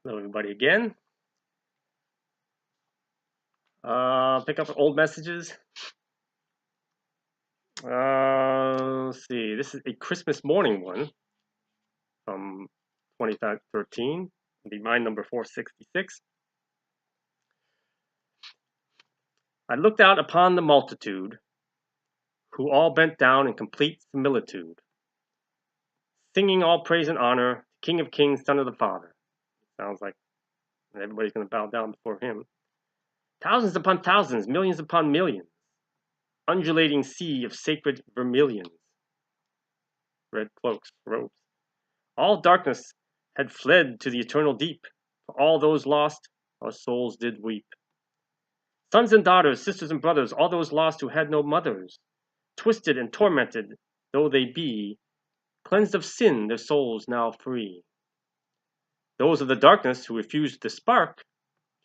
Hello, everybody, again. Pick up old messages. Let's see. This is a Christmas morning one from 2013. It'll be mine number 466. I looked out upon the multitude, who all bent down in complete similitude, singing all praise and honor, King of Kings, Son of the Father. Sounds like everybody's going to bow down before him. Thousands upon thousands, millions upon millions, undulating sea of sacred vermilions, red cloaks, robes. All darkness had fled to the eternal deep. For all those lost, our souls did weep. Sons and daughters, sisters and brothers, all those lost who had no mothers, twisted and tormented though they be, cleansed of sin, their souls now free. Those of the darkness who refused the spark,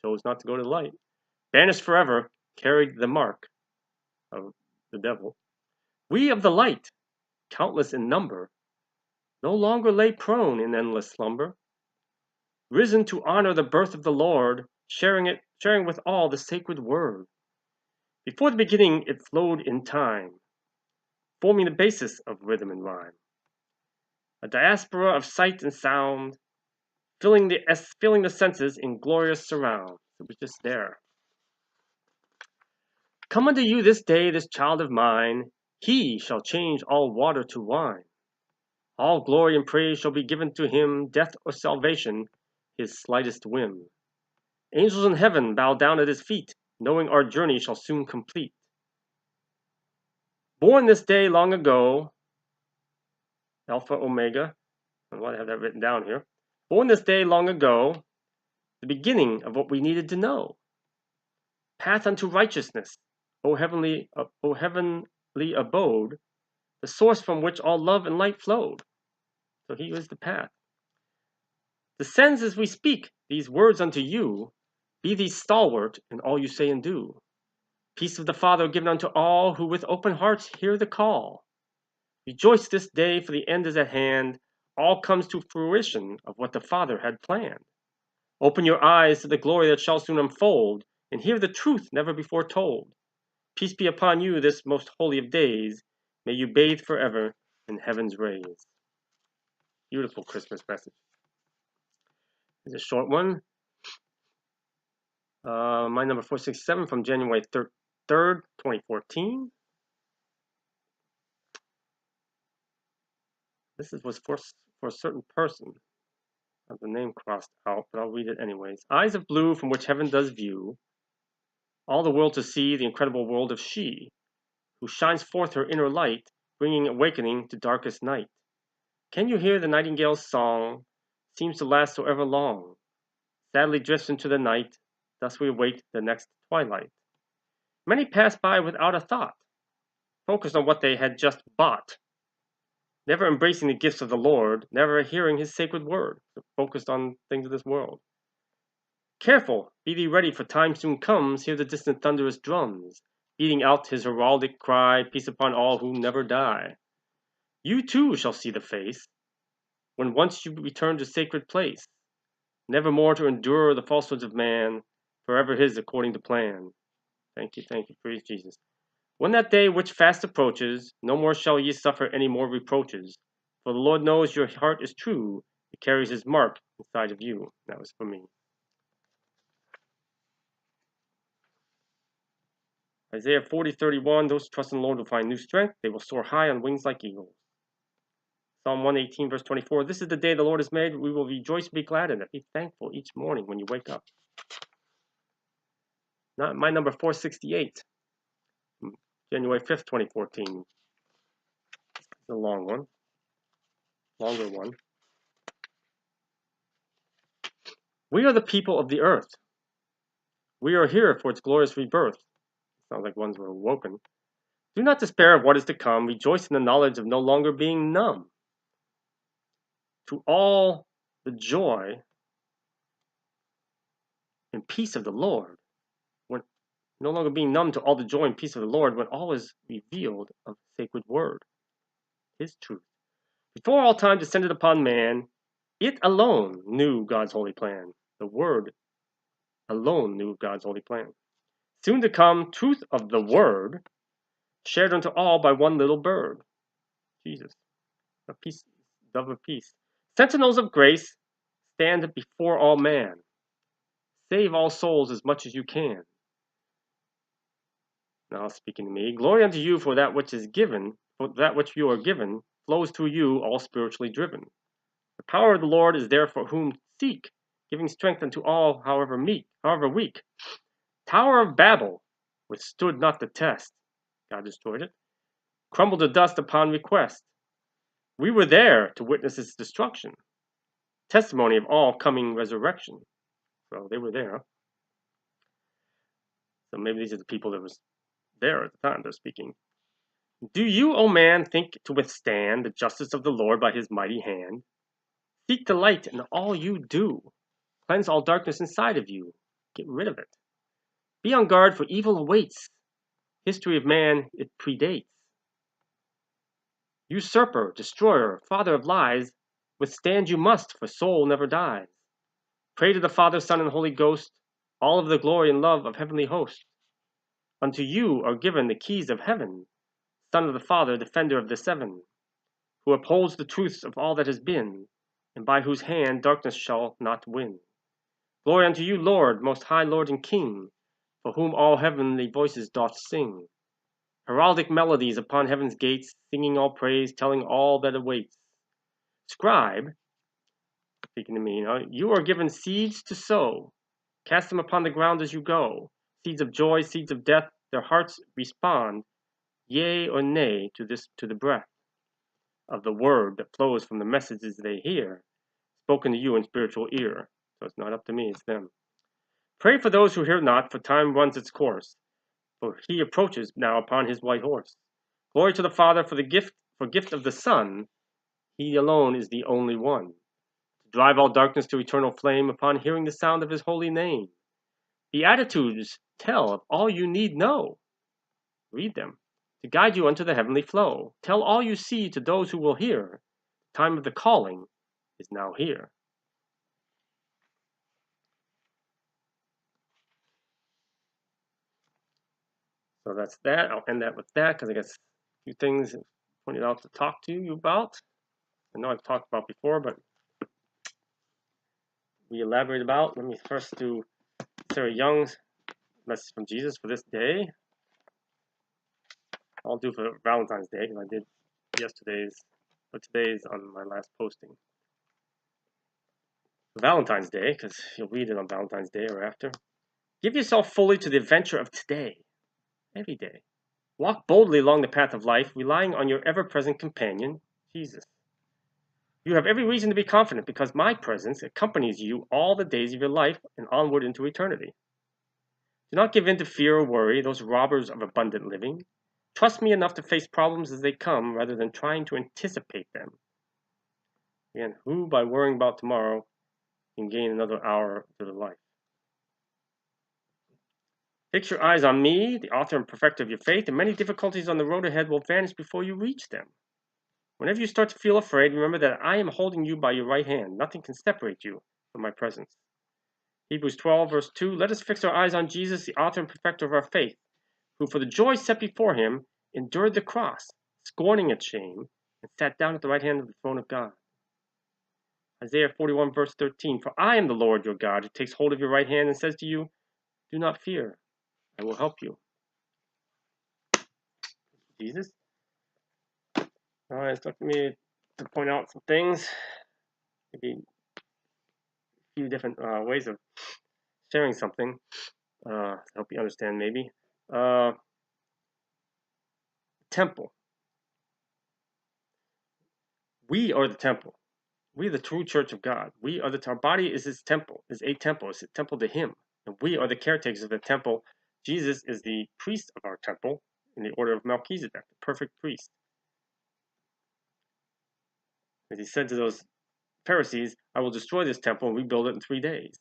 chose not to go to the light, banished forever, carried the mark of the devil. We of the light, countless in number, no longer lay prone in endless slumber, risen to honor the birth of the Lord, sharing with all the sacred word. Before the beginning, it flowed in time, forming the basis of rhythm and rhyme. A diaspora of sight and sound, filling the senses in glorious surround. It was just there. Come unto you this day, this child of mine. He shall change all water to wine. All glory and praise shall be given to him, death or salvation, his slightest whim. Angels in heaven bow down at his feet, knowing our journey shall soon complete. Born this day long ago, Alpha Omega, I want to have that written down here. Born this day long ago, the beginning of what we needed to know. Path unto righteousness, O heavenly abode, the source from which all love and light flowed. So he was the path. Descends as we speak these words unto you, be thee stalwart in all you say and do. Peace of the Father given unto all who with open hearts hear the call. Rejoice this day, for the end is at hand. All comes to fruition of what the Father had planned. Open your eyes to the glory that shall soon unfold, and hear the truth never before told. Peace be upon you this most holy of days. May you bathe forever in heaven's rays. Beautiful Christmas message. It's a short one. My number 467 from January 3rd, 2014. This was for a certain person. I have the name crossed out, but I'll read it anyways. Eyes of blue from which heaven does view, all the world to see, the incredible world of she, who shines forth her inner light, bringing awakening to darkest night. Can you hear the nightingale's song? Seems to last so ever long. Sadly drifts into the night, thus we await the next twilight. Many pass by without a thought, focused on what they had just bought, never embracing the gifts of the Lord, never hearing his sacred word, so focused on things of this world. Careful, be thee ready, for time soon comes, hear the distant thunderous drums, beating out his heraldic cry, peace upon all who never die. You too shall see the face, when once you return to sacred place, never more to endure the falsehoods of man, forever his according to plan. Thank you, praise Jesus. When that day which fast approaches, no more shall ye suffer any more reproaches, for the Lord knows your heart is true, it carries his mark inside of you. That was for me. Isaiah 40:31, those who trust in the Lord will find new strength. They will soar high on wings like eagles. Psalm 118, verse 24, this is the day the Lord has made. We will rejoice and be glad in it. Be thankful each morning when you wake up. My number 468, January 5th, 2014. It's a long one, longer one. We are the people of the earth. We are here for its glorious rebirth. Sounds like ones were awoken. Do not despair of what is to come. Rejoice in the knowledge of no longer being numb to all the joy and peace of the Lord. When no longer being numb to all the joy and peace of the Lord, when all is revealed of the sacred word, his truth. Before all time descended upon man, it alone knew God's holy plan. The Word alone knew of God's holy plan. Soon to come, truth of the Word, shared unto all by one little bird. Jesus, a peace, dove of peace. Sentinels of grace, stand before all man. Save all souls as much as you can. Now speaking to me, glory unto you for that which is given, for that which you are given, flows through you, all spiritually driven. The power of the Lord is there for whom seek, giving strength unto all, however weak. Tower of Babel withstood not the test. God destroyed it. Crumbled to dust upon request. We were there to witness its destruction. Testimony of all coming resurrection. So they were there. So maybe these are the people that was there at the time they're speaking. Do you, O man, think to withstand the justice of the Lord by his mighty hand? Seek the light in all you do. Cleanse all darkness inside of you. Get rid of it. Be on guard, for evil awaits. History of man, it predates. Usurper, destroyer, father of lies, withstand you must, for soul never dies. Pray to the Father, Son, and Holy Ghost, all of the glory and love of heavenly hosts. Unto you are given the keys of heaven, Son of the Father, defender of the seven, who upholds the truths of all that has been, and by whose hand darkness shall not win. Glory unto you, Lord, most high Lord and King, for whom all heavenly voices doth sing. Heraldic melodies upon heaven's gates, singing all praise, telling all that awaits. Scribe, speaking to me, you are given seeds to sow. Cast them upon the ground as you go. Seeds of joy, seeds of death, their hearts respond, yea or nay to the breath of the word that flows from the messages they hear, spoken to you in spiritual ear. So it's not up to me, it's them. Pray for those who hear not, for time runs its course, for he approaches now upon his white horse. Glory to the Father for gift of the Son. He alone is the only one. To drive all darkness to eternal flame upon hearing the sound of his holy name. Beatitudes tell of all you need know. Read them, to guide you unto the heavenly flow. Tell all you see to those who will hear. The time of the calling is now here. So that's that. I'll end that with that because I guess a few things pointed out to talk to you about. I know I've talked about before, but we elaborate about. Let me first do Sarah Young's message from Jesus for this day. I'll do for Valentine's Day because I did yesterday's, but today's on my last posting. Valentine's Day, because you'll read it on Valentine's Day or after. Give yourself fully to the adventure of today, every day. Walk boldly along the path of life, relying on your ever-present companion, Jesus. You have every reason to be confident because my presence accompanies you all the days of your life and onward into eternity. Do not give in to fear or worry, those robbers of abundant living. Trust me enough to face problems as they come rather than trying to anticipate them. Again, who by worrying about tomorrow can gain another hour to the life? Fix your eyes on me, the author and perfecter of your faith, and many difficulties on the road ahead will vanish before you reach them. Whenever you start to feel afraid, remember that I am holding you by your right hand. Nothing can separate you from my presence. Hebrews 12, verse 2, let us fix our eyes on Jesus, the author and perfecter of our faith, who for the joy set before him endured the cross, scorning its shame, and sat down at the right hand of the throne of God. Isaiah 41, verse 13, for I am the Lord your God, who takes hold of your right hand and says to you, do not fear, I will help you. Jesus. All right, it's up to me to point out some things, maybe a few different ways of sharing something to help you understand maybe. Temple. We are the temple. We are the true church of God. We are our body is his temple, is a temple. It's a temple to him. And we are the caretakers of the temple. Jesus is the priest of our temple in the order of Melchizedek, the perfect priest. As he said to those Pharisees, I will destroy this temple and rebuild it in 3 days.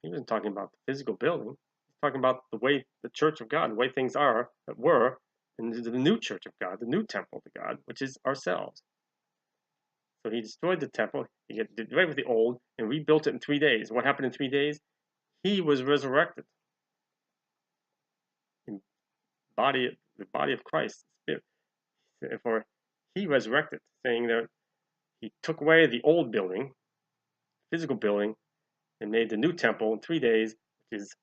He wasn't talking about the physical building. He's talking about the way the church of God, the way things are, that were, in the new church of God, the new temple to God, which is ourselves. So he destroyed the temple, he did away with the old, and rebuilt it in 3 days. What happened in 3 days? He was resurrected. In the body of Christ, the Spirit. Therefore, he resurrected, saying that he took away the old building, physical building, and made the new temple in 3 days, which is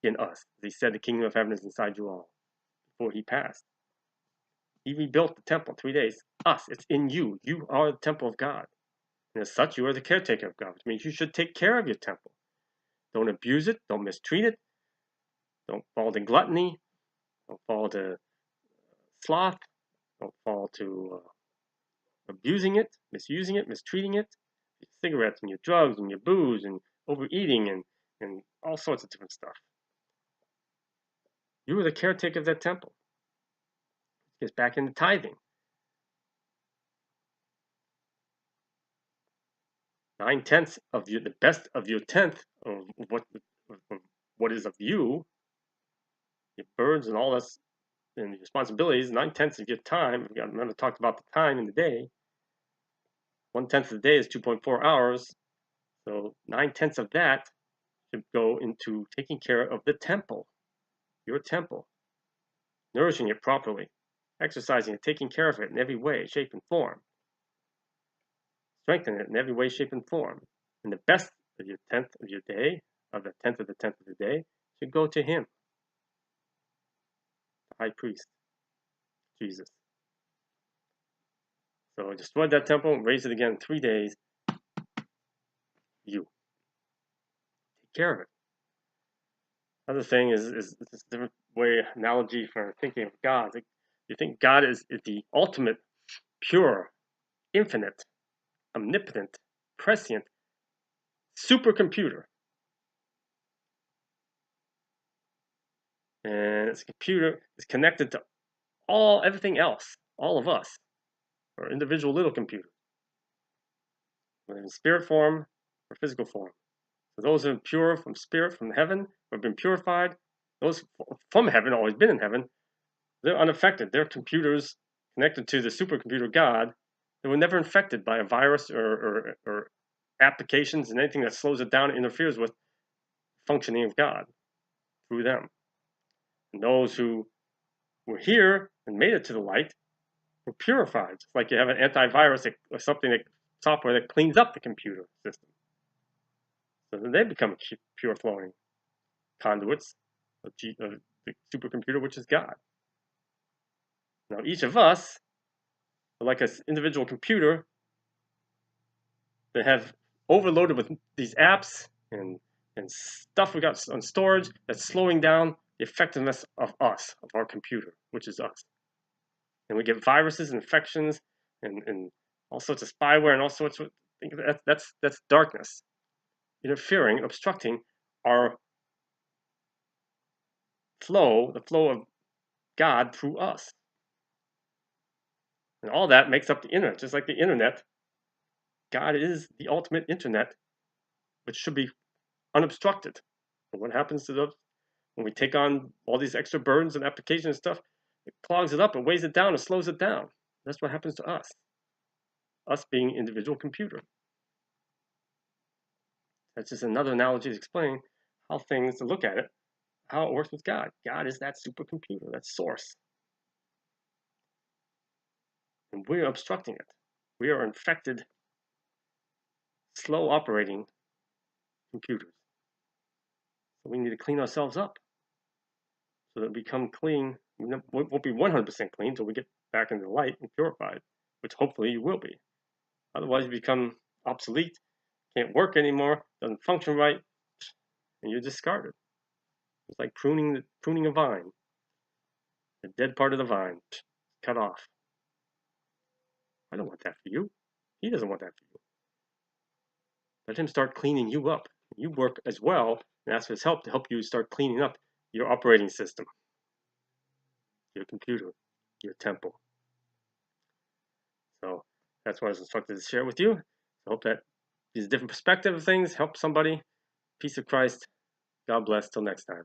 in us. As he said, the kingdom of heaven is inside you all. Before he passed, he rebuilt the temple in 3 days. Us, it's in you. You are the temple of God. And as such, you are the caretaker of God, which means you should take care of your temple. Don't abuse it. Don't mistreat it. Don't fall to gluttony. Don't fall to sloth. Don't fall to abusing it, misusing it, mistreating it. Your cigarettes and your drugs and your booze and overeating and all sorts of different stuff. You are the caretaker of that temple. It gets back into tithing. 9/10 of the best of your tenth of what is of you, your burdens and all this, and your responsibilities. 9/10 of your time. We remember talked about the time in the day. 1/10 of the day is 2.4 hours. So 9/10 of that should go into taking care of the temple, your temple, nourishing it properly, exercising it, taking care of it in every way, shape, and form. Strengthen it in every way, shape, and form. And the best of your 10th of your day, of the 10th of the 10th of the day, should go to him, the high priest, Jesus. So destroyed that temple, raised it again in 3 days. You take care of it. Another thing is this different way analogy for thinking of God. You think God is the ultimate, pure, infinite, omnipotent, prescient supercomputer. And this computer is connected to everything else, all of us, or individual little computers, whether in spirit form or physical form. So those who are pure from spirit, from heaven, who have been purified, those from heaven, always been in heaven, they're unaffected. They're computers connected to the supercomputer God. They were never infected by a virus or applications and anything that slows it down and interferes with functioning of God through them. And those who were here and made it to the light were purified. It's like you have an antivirus or something, software that cleans up the computer system. So then they become pure flowing conduits of the supercomputer, which is God. Now each of us, like an individual computer, they have overloaded with these apps and stuff we got on storage that's slowing down the effectiveness of us, of our computer, which is us. And we get viruses, infections, and all sorts of spyware and all sorts of things. That's darkness interfering, obstructing our flow, the flow of God through us. And all that makes up the internet. Just like the internet, God is the ultimate internet, which should be unobstructed. But what happens to those when we take on all these extra burdens and applications and stuff? It clogs it up, it weighs it down, it slows it down. That's what happens to us being an individual computer. That's just another analogy to explain how things, to look at it, how it works with God. God is that supercomputer, that source. And we're obstructing it. We are infected, slow operating computers. So we need to clean ourselves up so that we become clean. We won't be 100% clean until we get back into the light and purified, which hopefully you will be. Otherwise, you become obsolete, can't work anymore, doesn't function right, and you're discarded. It's like pruning a vine. The dead part of the vine, cut off. I don't want that for you. He doesn't want that for you. Let him start cleaning you up. You work as well and ask for his help to help you start cleaning up your operating system, your computer, your temple. So that's what I was instructed to share with you. I hope that these different perspective of things help somebody. Peace of Christ. God bless. Till next time.